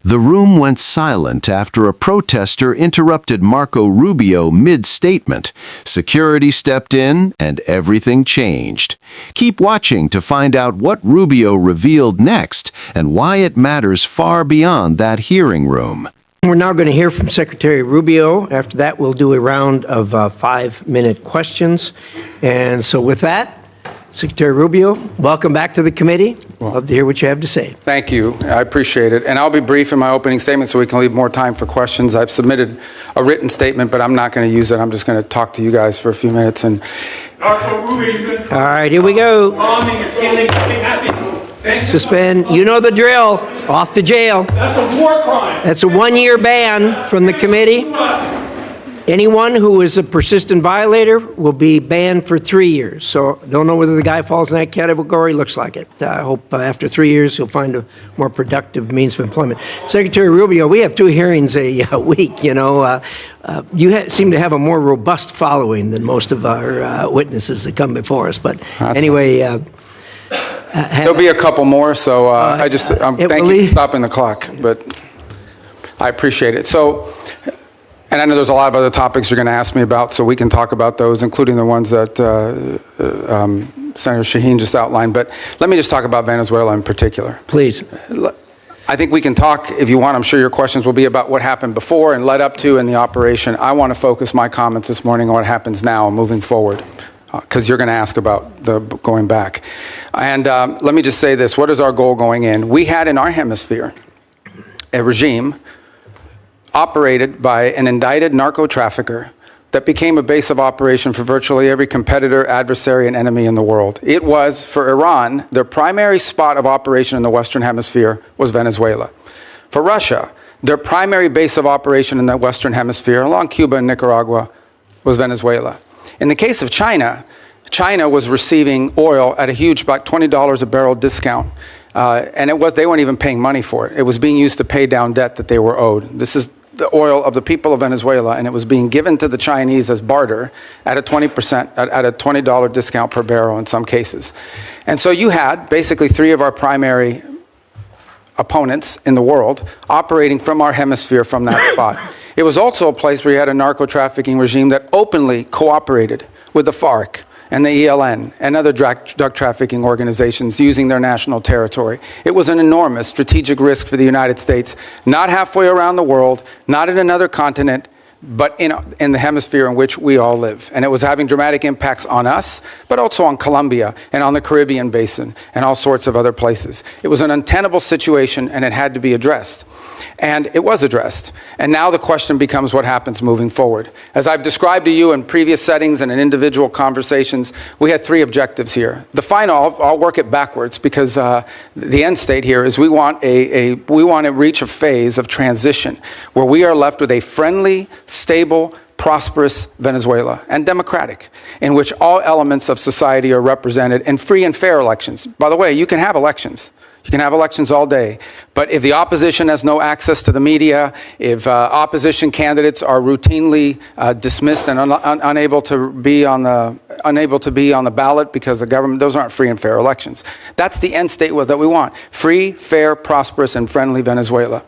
The room went silent after a protester interrupted Marco Rubio mid-statement. Security stepped in, and everything changed. Keep watching to find out what Rubio revealed next and why it matters far beyond that hearing room. We're now going to hear from Secretary Rubio. After that, we'll do a round of 5-minute questions. And so with that, Secretary Rubio, welcome back to the committee. Love to hear what you have to say. Thank you. I appreciate it. And I'll be brief in my opening statement so we can leave more time for questions. I've submitted a written statement, but I'm not going to use it. I'm just going to talk to you guys for a few minutes. And Marco Rubio, all right, here we go. bombing is killing nothing. Suspend. You know the drill. Off to jail. That's a war crime. That's a 1-year ban from the committee. Anyone who is a persistent violator will be banned for 3 years. So don't know whether the guy falls in that category. Looks like it. I hope after 3 years he'll find a more productive means of employment. Secretary Rubio, we have 2 hearings a week. You know, you seem to have a more robust following than most of our witnesses that come before us. But anyway, there'll be a couple more. So thank you for stopping the clock. But I appreciate it. So. And I know there's a lot of other topics you're going to ask me about, so we can talk about those, including the ones that Senator Shaheen just outlined. But let me just talk about Venezuela in particular. Please. I think we can talk, if you want. I'm sure your questions will be about what happened before and led up to in the operation. I want to focus my comments this morning on what happens now and moving forward, because you're going to ask about the going back. And let me just say this. What is our goal going in? We had in our hemisphere a regime operated by an indicted narco-trafficker that became a base of operation for virtually every competitor, adversary, and enemy in the world. It was, for Iran, their primary spot of operation in the Western Hemisphere was Venezuela. For Russia, their primary base of operation in the Western Hemisphere, along Cuba and Nicaragua, was Venezuela. In the case of China, China was receiving oil at a huge, about $20 a barrel discount. And they weren't even paying money for it. It was being used to pay down debt that they were owed. This is the oil of the people of Venezuela, and it was being given to the Chinese as barter at a $20 discount per barrel in some cases. And so you had basically 3 of our primary opponents in the world operating from our hemisphere from that spot. It was also a place where you had a narco-trafficking regime that openly cooperated with the FARC and the ELN and other drug trafficking organizations using their national territory. It was an enormous strategic risk for the United States, not halfway around the world, not in another continent, but in the hemisphere in which we all live. And it was having dramatic impacts on us, but also on Colombia and on the Caribbean basin and all sorts of other places. It was an untenable situation, and it had to be addressed. And it was addressed. And now the question becomes what happens moving forward. As I've described to you in previous settings and in individual conversations, we had 3 objectives here. The final, I'll work it backwards, because the end state here is we want to reach a phase of transition where we are left with a friendly, stable, prosperous Venezuela, and democratic, in which all elements of society are represented in free and fair elections. By the way, you can have elections. You can have elections all day, but if the opposition has no access to the media, if opposition candidates are routinely dismissed and unable to be on the ballot because the government, those aren't free and fair elections. That's the end state that we want: free, fair, prosperous, and friendly Venezuela.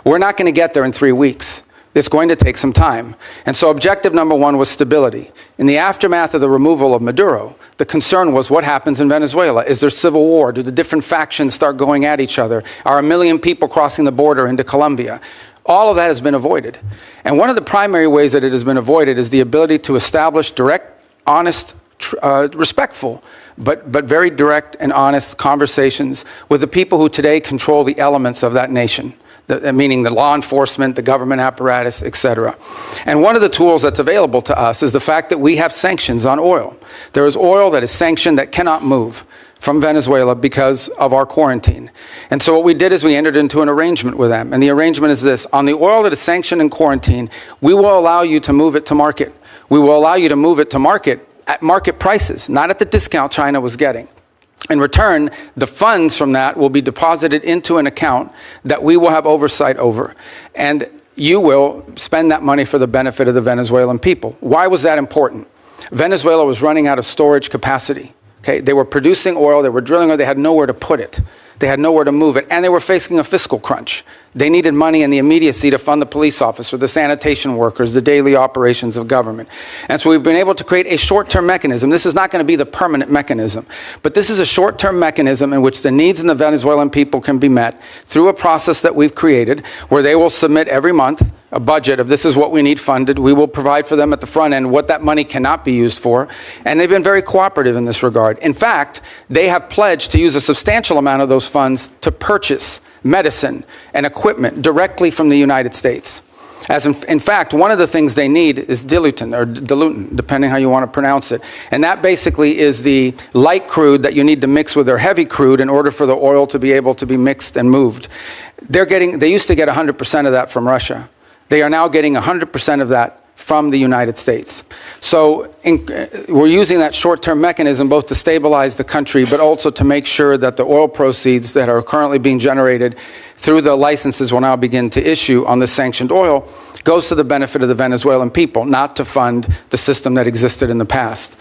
We're not going to get there in 3 weeks. It's going to take some time. And so objective number 1 was stability. In the aftermath of the removal of Maduro, the concern was what happens in Venezuela. Is there civil war? Do the different factions start going at each other? Are 1 million people crossing the border into Colombia? All of that has been avoided. And one of the primary ways that it has been avoided is the ability to establish direct, honest, respectful, but very direct and honest conversations with the people who today control the elements of that nation. Meaning the law enforcement, the government apparatus, etc. And one of the tools that's available to us is the fact that we have sanctions on oil. There is oil that is sanctioned that cannot move from Venezuela because of our quarantine. And so what we did is we entered into an arrangement with them. And the arrangement is this: on the oil that is sanctioned in quarantine, we will allow you to move it to market. We will allow you to move it to market at market prices, not at the discount China was getting. In return, the funds from that will be deposited into an account that we will have oversight over. And you will spend that money for the benefit of the Venezuelan people. Why was that important? Venezuela was running out of storage capacity. Okay? They were producing oil, they were drilling oil, they had nowhere to put it. They had nowhere to move it, and they were facing a fiscal crunch. They needed money in the immediacy to fund the police officer, the sanitation workers, the daily operations of government. And so we've been able to create a short-term mechanism. This is not going to be the permanent mechanism, but this is a short-term mechanism in which the needs of the Venezuelan people can be met through a process that we've created where they will submit every month a budget of this is what we need funded. We will provide for them at the front end what that money cannot be used for. And they've been very cooperative in this regard. In fact, they have pledged to use a substantial amount of those funds to purchase medicine and equipment directly from the United States. As in fact, one of the things they need is diluent, depending how you want to pronounce it. And that basically is the light crude that you need to mix with their heavy crude in order for the oil to be able to be mixed and moved. They used to get 100% of that from Russia. They are now getting 100% of that from the United States. So we're using that short-term mechanism both to stabilize the country, but also to make sure that the oil proceeds that are currently being generated through the licenses we'll now begin to issue on the sanctioned oil goes to the benefit of the Venezuelan people, not to fund the system that existed in the past.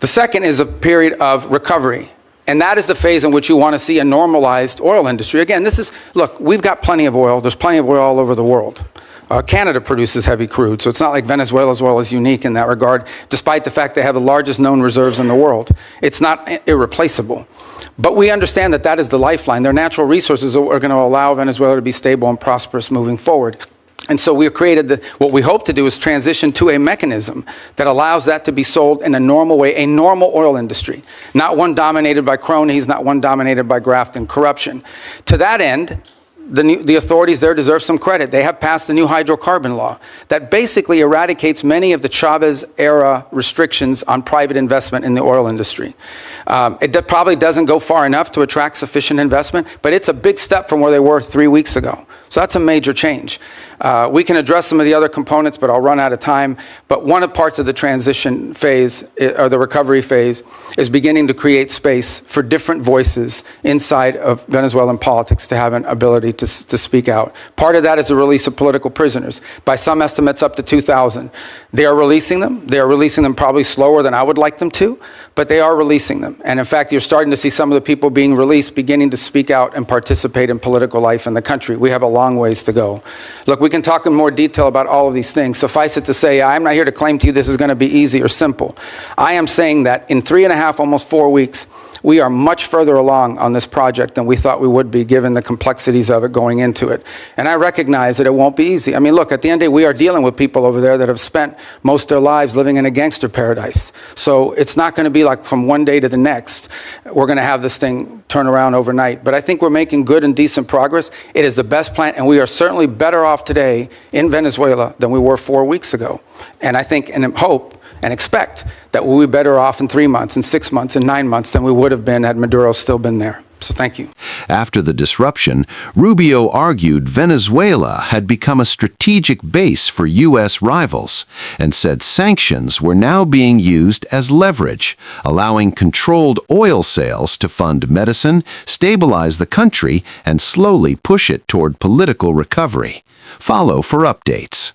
The second is a period of recovery. And that is the phase in which you want to see a normalized oil industry. Again, look, we've got plenty of oil. There's plenty of oil all over the world. Canada produces heavy crude, so it's not like Venezuela's oil is unique in that regard, despite the fact they have the largest known reserves in the world. It's not irreplaceable. But we understand that that is the lifeline. Their natural resources are going to allow Venezuela to be stable and prosperous moving forward. And so we have created what we hope to do is transition to a mechanism that allows that to be sold in a normal way, a normal oil industry, not one dominated by cronies, not one dominated by graft and corruption. To that end, the authorities there deserve some credit. They have passed a new hydrocarbon law that basically eradicates many of the Chavez-era restrictions on private investment in the oil industry. It probably doesn't go far enough to attract sufficient investment, but it's a big step from where they were 3 weeks ago. So that's a major change. We can address some of the other components, but I'll run out of time. But one of the parts of the transition phase, or the recovery phase, is beginning to create space for different voices inside of Venezuelan politics to have an ability to speak out. Part of that is the release of political prisoners. By some estimates, up to 2,000. They are releasing them. They are releasing them probably slower than I would like them to, but they are releasing them. And in fact, you're starting to see some of the people being released beginning to speak out and participate in political life in the country. We have a long ways to go. Look, we can talk in more detail about all of these things. Suffice it to say, I'm not here to claim to you this is going to be easy or simple. I am saying that in 3.5, almost 4 weeks, we are much further along on this project than we thought we would be given the complexities of it going into it. And I recognize that it won't be easy. I mean, look, at the end of the day, we are dealing with people over there that have spent most of their lives living in a gangster paradise. So it's not going to be like from one day to the next, we're going to have this thing turn around overnight. But I think we're making good and decent progress. It is the best plan, and we are certainly better off today in Venezuela than we were 4 weeks ago. And I think and hope and expect that we'll be better off in 3 months, and 6 months, and 9 months than we would have been had Maduro still been there. So thank you. After the disruption, Rubio argued Venezuela had become a strategic base for U.S. rivals and said sanctions were now being used as leverage, allowing controlled oil sales to fund medicine, stabilize the country, and slowly push it toward political recovery. Follow for updates.